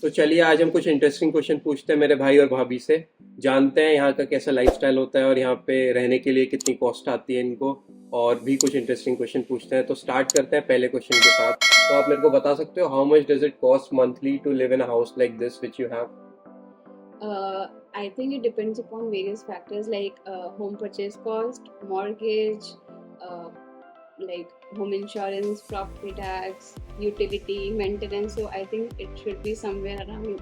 तो चलिए आज हम कुछ इंटरेस्टिंग क्वेश्चन पूछते हैं मेरे भाई और भाभी से। जानते हैं यहाँ का कैसा लाइफस्टाइल होता है और यहाँ पे रहने के लिए कितनी कॉस्ट आती है इनको। और भी कुछ इंटरेस्टिंग क्वेश्चन पूछते हैं, तो स्टार्ट करते हैं पहले क्वेश्चन के साथ। तो आप मेरे को बता सकते हो how much does it cost monthly to live in a house like this which you have? I think it depends upon various factors like home purchase cost, mortgage, uh, like home insurance, property tax, utility, maintenance. So I think it should be somewhere around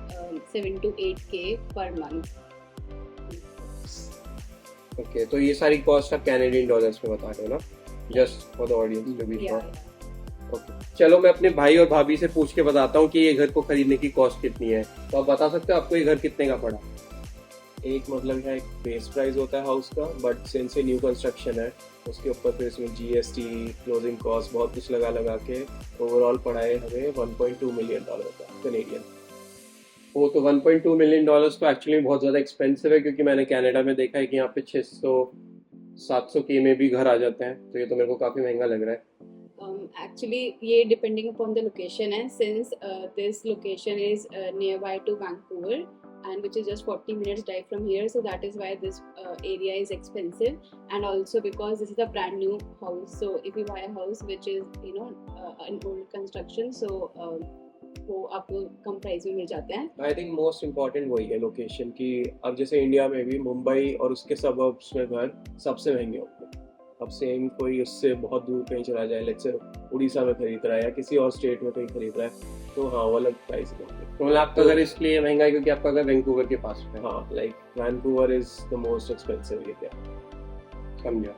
7 to 8K per month. Okay, तो ये सारी cost आप Canadian dollars में बता रहे हो ना? Just for the audience to be Yeah, sure. Okay, चलो मैं अपने भाई और भाभी से पूछ के बताता हूँ कि ये घर को खरीदने की कॉस्ट कितनी है। तो आप बता सकते हो आपको ये घर कितने का पड़ा? एक मतलब यहाँ एक बेस प्राइस होता है हाउस का, बट सिंस ये न्यू कंस्ट्रक्शन है उसके ऊपर फिर इसमें जीएसटी, क्लोजिंग कॉस्ट, बहुत कुछ लगा लगा के ओवरऑल पड़ा है हमें $1.2 मिलियन का कनेडियन। वो तो 1.2 मिलियन डॉलर्स तो एक्चुअली बहुत ज़्यादा एक्सपेंसिव है, क्योंकि मैंने कनाडा में देखा है कि यहाँ पे 600-700 के में भी घर आ जाते हैं। तो ये तो मेरे को काफ़ी महंगा लग रहा है। actually, ये depending upon the location है. Since this location is nearby to Vancouver and which is just 40 minutes drive from here, so that is why this area is expensive, and also because this is a brand new house. So if you buy a house which is an old construction, so वो आपको कम price में मिल जाते हैं. I think most important वही है location की। अब जैसे इंडिया में भी मुंबई और उसके सबअर्ब्स में घर सबसे महंगे होंगे। अब सेम कोई उससे बहुत दूर कहीं चला जाए, लेट्स से उड़ीसा में खरीद रहा है या किसी और स्टेट में कहीं खरीद रहा है, तो हाँ वो अलग प्राइस होंगे। तो मतलब आपका घर इसलिए महंगा है क्योंकि आपका घर वैंकूवर के पास में है। हाँ, like Vancouver is the most expensive area. समझा।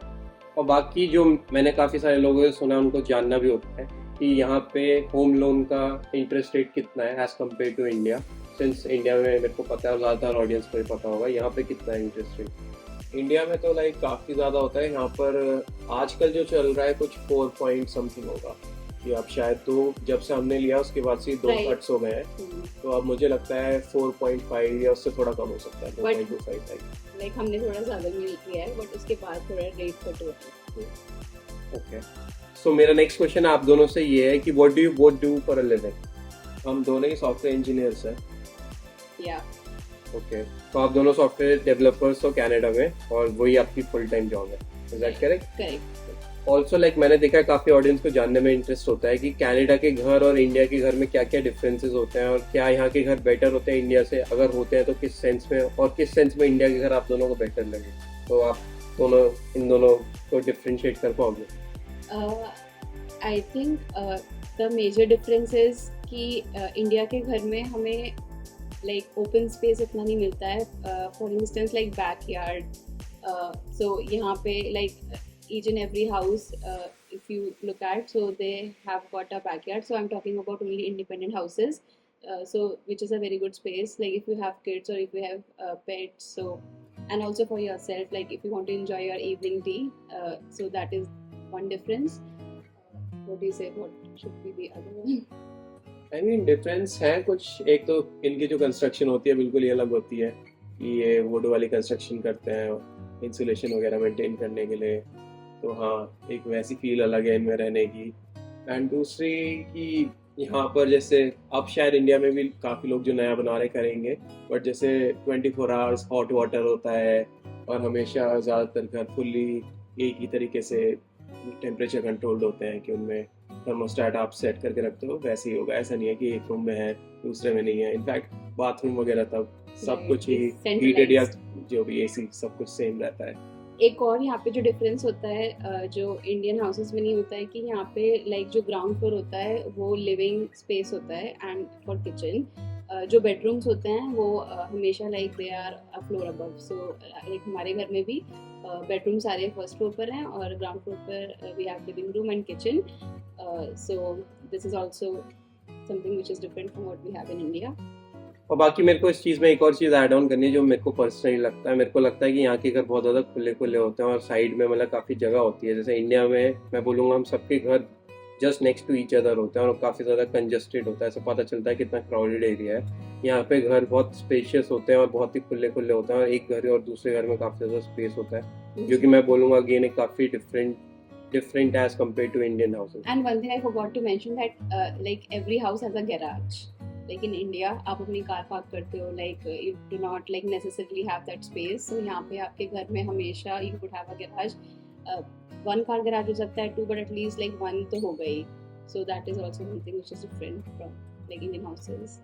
और बाकी जो मैंने काफ़ी सारे लोगों से सुना, उनको जानना भी होता है कि यहाँ पे होम लोन का इंटरेस्ट रेट कितना है as compare to India. Since India में मेरे को पता है, ज़्यादातर ऑडियंस को भी पता होगा, यहाँ पे कितना है इंटरेस्ट रेट? इंडिया में तो लाइक काफ़ी ज़्यादा होता है। यहाँ पर आजकल जो चल रहा है कुछ 4 पॉइंट समथिंग होगा, कि अब शायद तो जब से हमने लिया उसके बाद से 2 Right. कट्स हो गए हैं, तो अब मुझे लगता है 4.5 या उससे थोड़ा कम हो सकता है, 4.25 तक। लाइक हमने थोड़ा ज़्यादा मिल लिया है, बट उसके बाद थोड़ा रेट कट हुआ है. ओके, सो मेरा नेक्स्ट क्वेश्चन आप दोनों से ये है कि what do you both do for a living? हम दोनों ही सॉफ्टवेयर इंजीनियर्स हैं। या ओके, तो आप दोनों सॉफ्टवेयर डेवलपर्स हो कनाडा में और वही आपकी फुल टाइम जॉब है, is that correct? Correct. Also like मैंने देखा है काफ़ी ऑडियंस को जानने में इंटरेस्ट होता है कि कनाडा के घर और इंडिया के घर में क्या क्या डिफरेंसेस होते हैं, और क्या यहाँ के घर बेटर होते हैं इंडिया से, अगर होते हैं तो किस सेंस में, और किस सेंस में इंडिया के घर आप दोनों को बेटर लगे। तो आप दोनों इन दोनों को डिफ्रेंशिएट कर पाओगे? I think the major difference is कि इंडिया के घर में हमें लाइक ओपन स्पेस इतना नहीं मिलता है. For instance like backyard. So यहाँ पे like each and every house, if you look at, so they have got a backyard. So I'm talking about only independent houses, so which is a very good space, like if you have kids or if you have pets. So and also for yourself, like if you want to enjoy your evening tea, so that is one difference. What do you say, what should be the other one? I mean difference है कुछ। एक तो इनकी जो construction होती है बिल्कुल ही अलग होती है, कि ये वुड वाली कंस्ट्रक्शन करते हैं इंसुलेशन वगैरह मेंटेन करने के लिए, तो हाँ एक वैसी फील अलग है इनमें रहने की। एंड दूसरी कि यहाँ पर जैसे अब शायद इंडिया में भी काफ़ी लोग जो नया बना रहे करेंगे, बट जैसे 24 आवर्स हॉट वाटर होता है और हमेशा ज़्यादातर घर फुल्ली एक ही तरीके से टेम्परेचर कंट्रोल्ड होते हैं, कि उनमें थर्मोस्टेट आप सेट करके रखते हो, वैसे ही होगा। ऐसा नहीं है कि एक रूम में है दूसरे में नहीं है। इनफैक्ट बाथरूम वगैरह तब सब कुछ ही हीटेड या जो भी एसी सब कुछ सेम रहता है। एक और यहाँ पे जो डिफरेंस होता है जो इंडियन हाउसेस में नहीं होता है, कि यहाँ पे लाइक जो ग्राउंड फ्लोर होता है वो लिविंग स्पेस होता है एंड फॉर किचन. जो बेडरूम्स होते हैं वो हमेशा like they are a floor above. So like हमारे घर में भी बेडरूम सारे फर्स्ट फ्लोर पर हैं और ग्राउंड फ्लोर पर we have living room and kitchen. So this is also something which is different from what we have in India. और बाकी मेरे को इस चीज़ में एक और चीज़ ऐड ऑन करनी है जो मेरे को पर्सनली लगता है। मेरे को लगता है कि यहाँ के घर बहुत ज़्यादा खुले खुले होते हैं और साइड में मतलब काफ़ी जगह होती है। जैसे इंडिया में मैं बोलूँगा हम सबके घर just next to each other होते हैं और काफ़ी ज़्यादा कंजस्टेड होता है, ऐसा पता चलता है कितना क्राउडेड एरिया है। यहाँ पे घर बहुत स्पेशियस होते हैं और बहुत ही खुले खुले होते हैं, और एक घर और दूसरे घर में काफ़ी ज़्यादा स्पेस होता है, जो कि मैं बोलूँगा अगेन एक काफ़ी different as compare to Indian houses. And one thing I forgot to mention that like every house has a garage. Like in India आप अपनी कार पार्क करते हो, like you do not like necessarily have that space, so यहाँ पे आपके घर में हमेशा you would have a garage, one car garage हो सकता है, two, but at least like one तो हो गई, so that is also something which is different from like Indian houses.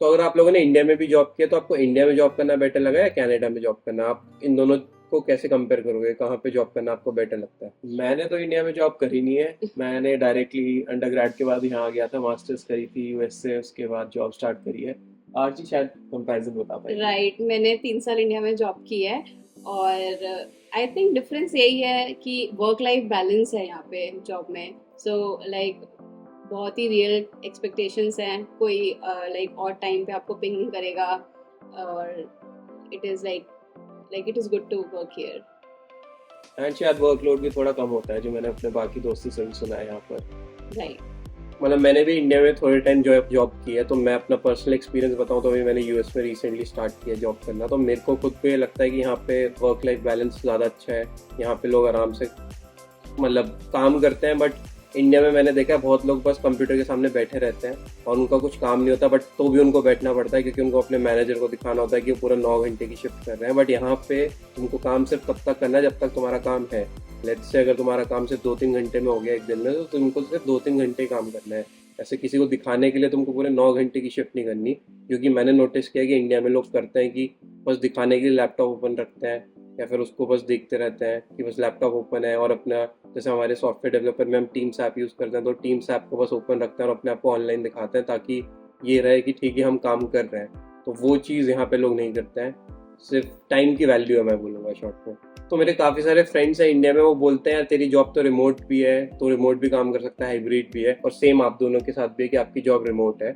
तो अगर आप लोगों ने इंडिया में भी जॉब किया तो आपको इंडिया में जॉब करना बेटर लगा या कनाडा में जॉब करना? आप इन दोनों को कैसे कंपेयर करोगे, कहाँ पे जॉब करना आपको बेटर लगता है? मैंने तो इंडिया में जॉब करी नहीं है, मैंने डायरेक्टली अंडरग्रेड के बाद यहाँ आ गया था, मास्टर्स करी थी यूएस से, उसके बाद जॉब स्टार्ट करी है। आरजी शायद कंपैरिजन बता पाएगी। राइट, मैंने 3 साल इंडिया में जॉब की है और आई थिंक डिफरेंस यही है कि वर्क लाइफ बैलेंस है यहाँ पे जॉब में, सो लाइक बहुत ही रियल एक्सपेक्टेशंस हैं, कोई लाइक और टाइम पे आपको पिंग नहीं करेगा, और it is like it is good to work here. And शायद वर्कलोड भी थोड़ा कम होता है, जो मैंने अपने बाकी दोस्तों से भी सुना है यहाँ पर। राइट, मतलब मैंने भी इंडिया में थोड़े टाइम जॉब की है, तो मैं अपना पर्सनल एक्सपीरियंस बताऊं तो अभी मैंने यूएस में रिसेंटली स्टार्ट किया जॉब करना, तो मेरे को खुद को ये लगता है कि यहाँ पे वर्क लाइफ बैलेंस ज़्यादा अच्छा है। यहाँ पे लोग आराम से मतलब काम करते हैं, बट इंडिया में मैंने देखा है बहुत लोग बस कंप्यूटर के सामने बैठे रहते हैं और उनका कुछ काम नहीं होता, बट तो भी उनको बैठना पड़ता है क्योंकि उनको अपने मैनेजर को दिखाना होता है कि वो पूरा 9 घंटे की शिफ्ट कर रहे हैं। बट यहाँ पे तुमको काम सिर्फ तब तक करना है जब तक तुम्हारा काम है। लेट्स से अगर तुम्हारा काम सिर्फ 2-3 घंटे में हो गया एक दिन में, तो तुमको सिर्फ 2-3 घंटे काम करना है। ऐसे किसी को दिखाने के लिए तुमको पूरे 9 घंटे की शिफ्ट नहीं करनी, क्योंकि मैंने नोटिस किया कि इंडिया में लोग करते हैं कि बस दिखाने के लिए लैपटॉप ओपन रखते हैं या फिर उसको बस देखते रहते हैं कि बस लैपटॉप ओपन है, और अपना जैसे हमारे सॉफ्टवेयर डेवलपर में हम टीम्स ऐप यूज़ करते हैं तो टीम्स ऐप को बस ओपन रखते हैं और अपने आप को ऑनलाइन दिखाते हैं ताकि ये रहे कि ठीक है हम काम कर रहे हैं। तो वो चीज़ यहाँ पे लोग नहीं करते हैं, सिर्फ टाइम की वैल्यू है मैं बोलूँगा शॉर्ट में। तो मेरे काफ़ी सारे फ्रेंड्स हैं इंडिया में, वो बोलते हैं तेरी जॉब तो रिमोट भी है, तो रिमोट भी काम कर सकता है, हाइब्रिड भी है, और सेम आप दोनों के साथ भी है कि आपकी जॉब रिमोट है।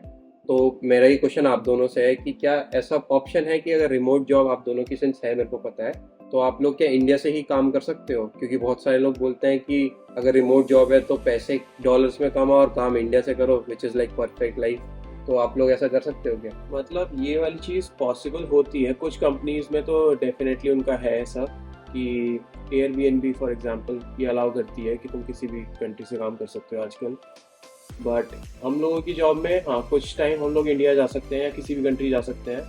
तो मेरा ये क्वेश्चन आप दोनों से है कि क्या ऐसा ऑप्शन है कि अगर रिमोट जॉब आप दोनों की सिंस है, मेरे को पता है, तो आप लोग क्या इंडिया से ही काम कर सकते हो? क्योंकि बहुत सारे लोग बोलते हैं कि अगर रिमोट जॉब है तो पैसे डॉलर्स में कमाओ और काम इंडिया से करो, which is like perfect life. तो आप लोग ऐसा कर सकते हो क्या? मतलब ये वाली चीज़ पॉसिबल होती है कुछ कंपनीज में, तो डेफिनेटली उनका है ऐसा कि एयरबीएनबी फॉर एग्जांपल ये अलाउ करती है कि तुम किसी भी कंट्री से काम कर सकते हो आजकल। बट हम लोगों की जॉब में हाँ कुछ टाइम हम लोग इंडिया जा सकते हैं या किसी भी कंट्री जा सकते हैं,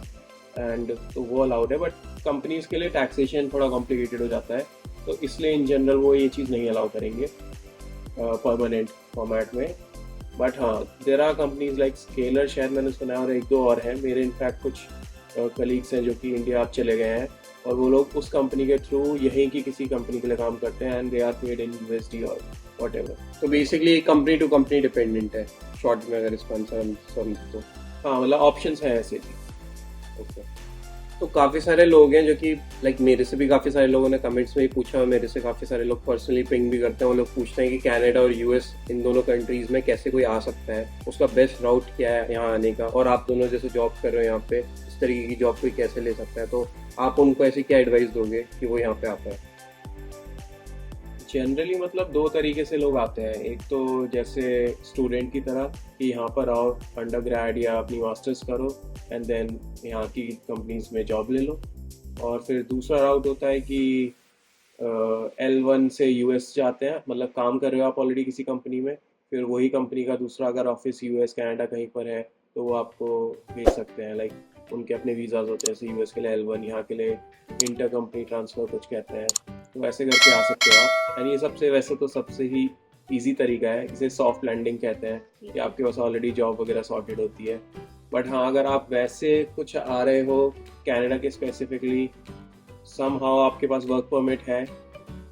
एंड तो वो अलाउड है। बट कंपनीज के लिए टैक्सेशन थोड़ा कॉम्प्लिकेटेड हो जाता है, तो इसलिए इन जनरल वो ये चीज़ नहीं अलाउ करेंगे परमानेंट फॉर्मेट में। बट हाँ there are companies like Scaler, शायद मैंने सुना है, और एक दो और हैं मेरे इनफैक्ट कुछ कलीग्स हैं जो कि इंडिया आप चले गए हैं और वो लोग उस कंपनी के थ्रू यहीं की किसी कंपनी के लिए काम करते हैं, and they are paid in USD और व्हाटएवर। तो basically company to company dependent है शॉर्ट में अगर इसका आंसर हम समझ तो। हाँ मतलब ऑप्शंस हैं ऐसे भी। ओके, तो काफ़ी सारे लोग हैं जो कि लाइक मेरे से भी काफ़ी सारे लोगों ने कमेंट्स में ही पूछा, और मेरे से काफ़ी सारे लोग पर्सनली पिंग भी करते हैं। वो लोग पूछते हैं कि कनाडा और यूएस इन दोनों कंट्रीज़ में कैसे कोई आ सकता है, उसका बेस्ट राउट क्या है यहाँ आने का, और आप दोनों जैसे जॉब कर रहे हो यहाँ पे इस तरीके की जॉब कोई कैसे ले सकता है। तो आप उनको ऐसी क्या एडवाइस दोगे कि वो यहाँ पे आता है? जनरली मतलब दो तरीके से लोग आते हैं, एक तो जैसे स्टूडेंट की तरह कि यहाँ पर आओ अंडर ग्रेड या अपनी मास्टर्स करो एंड देन यहाँ की कंपनीज में जॉब ले लो, और फिर दूसरा राउट होता है कि L1 से यूएस जाते हैं, मतलब काम कर रहे हो आप ऑलरेडी किसी कंपनी में, फिर वही कंपनी का दूसरा अगर ऑफिस यूएस कनाडा कहीं पर है तो वो आपको भेज सकते हैं। लाइक उनके अपने वीज़ाज होते हैं, जैसे यूएस के लिए L1, यहाँ के लिए इंटर कंपनी ट्रांसफ़र कुछ कहते हैं, तो वैसे करके आ सकते हो आप। एंड ये सबसे वैसे तो सबसे ही ईजी तरीका है, इसे सॉफ्ट लैंडिंग कहते हैं कि आपके पास ऑलरेडी जॉब वगैरह सॉर्टेड होती है। बट हाँ अगर आप वैसे कुछ आ रहे हो कनाडा के स्पेसिफिकली, समहाउ आपके पास वर्क परमिट है,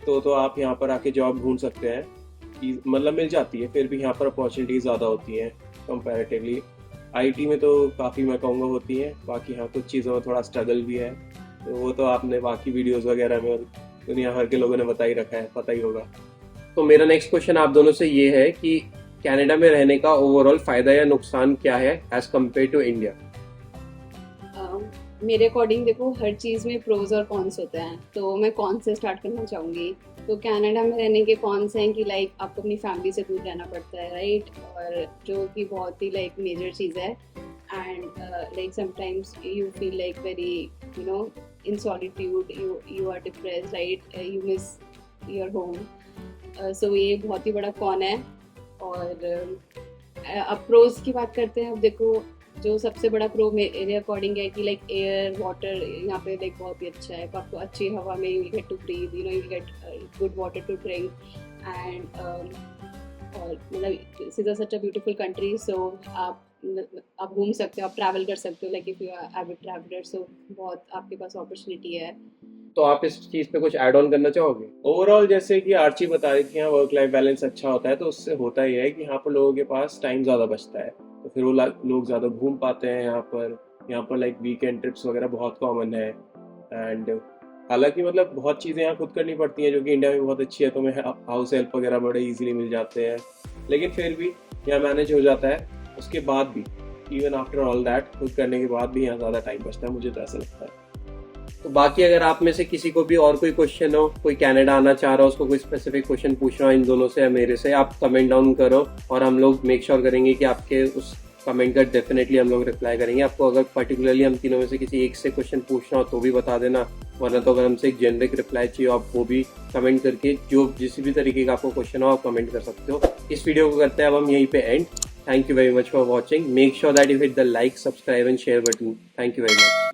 तो आप यहाँ पर आके जॉब ढूंढ सकते हैं, मतलब मिल जाती है, फिर भी यहाँ पर अपॉर्चुनिटीज़ ज़्यादा होती हैं कंपैरेटिवली। आईटी में तो काफ़ी मैं कहूँगा होती है, बाकी हाँ कुछ चीज़ों में थोड़ा स्ट्रगल भी है, तो वो तो आपने बाकी वीडियोस वगैरह में दुनिया भर के लोगों ने बता ही रखा है, पता ही होगा। तो मेरा नेक्स्ट क्वेश्चन आप दोनों से ये है कि कनाडा में रहने का ओवरऑल फ़ायदा या नुकसान क्या है एज़ कम्पेयर टू इंडिया? मेरे अकॉर्डिंग देखो हर चीज़ में प्रोज और कॉन्स होते हैं, तो मैं कॉन से स्टार्ट करना चाहूँगी। तो कनाडा में रहने के कॉन्स हैं कि लाइक आपको अपनी फैमिली से दूर रहना पड़ता है, राइट, और जो कि बहुत ही लाइक मेजर चीज़ है। And like sometimes you feel like very you know in solitude, you are depressed, right, you miss your home. So ये बहुत ही बड़ा कॉन है। और अब प्रोज की बात करते हैं। अब देखो जो सबसे बड़ा प्रो मेरे अकॉर्डिंग है कि लाइक एयर वाटर यहाँ पे लाइक बहुत ही अच्छा है, आपको अच्छी हवा में you get to breathe, you know, you get good water to drink and और मतलब this is such a beautiful country. So आप घूम सकते हो, आप ट्रैवल कर सकते हो, like if you are avid traveller, so बहुत आपके पास अपॉर्चुनिटी है। तो आप इस चीज़ पे कुछ ऐड ऑन करना चाहोगे? ओवरऑल जैसे कि आर्ची बता रही थी, यहाँ वर्क लाइफ बैलेंस अच्छा होता है, तो उससे होता ही है कि यहाँ पर लोगों के पास टाइम ज़्यादा बचता है, तो फिर वो लोग ज़्यादा घूम पाते हैं यहाँ पर लाइक वीकेंड ट्रिप्स वगैरह बहुत कॉमन है। एंड हालांकि मतलब बहुत चीज़ें यहाँ खुद करनी पड़ती हैं जो कि इंडिया में बहुत अच्छी है, तो हमें हाउस हेल्प वगैरह बड़े इजीली मिल जाते हैं, लेकिन फिर भी यहाँ मैनेज हो जाता है। उसके बाद भी इवन आफ्टर ऑल दैट खुद करने के बाद भी यहाँ ज़्यादा टाइम बचता है, मुझे तो ऐसा लगता है। तो बाकी अगर आप में से किसी को भी और कोई क्वेश्चन हो, कोई कनाडा आना चाह रहा हो, उसको कोई स्पेसिफिक क्वेश्चन पूछना हो इन दोनों से या मेरे से, आप कमेंट डाउन करो और हम लोग मेक श्योर करेंगे कि आपके उस कमेंट का डेफिनेटली हम लोग रिप्लाई करेंगे। आपको अगर पर्टिकुलरली हम तीनों में से किसी एक से क्वेश्चन पूछना हो तो भी बता देना, वरना तो अगर हमसे एक जेनरिक रिप्लाई चाहिए आप वो भी कमेंट करके जो जिस भी तरीके का आपको क्वेश्चन हो आप कमेंट कर सकते हो। इस वीडियो को करते हैं अब हम यहीं पे and. Thank you very much for watching. Make sure that you hit the like, subscribe and share button. Thank you very much.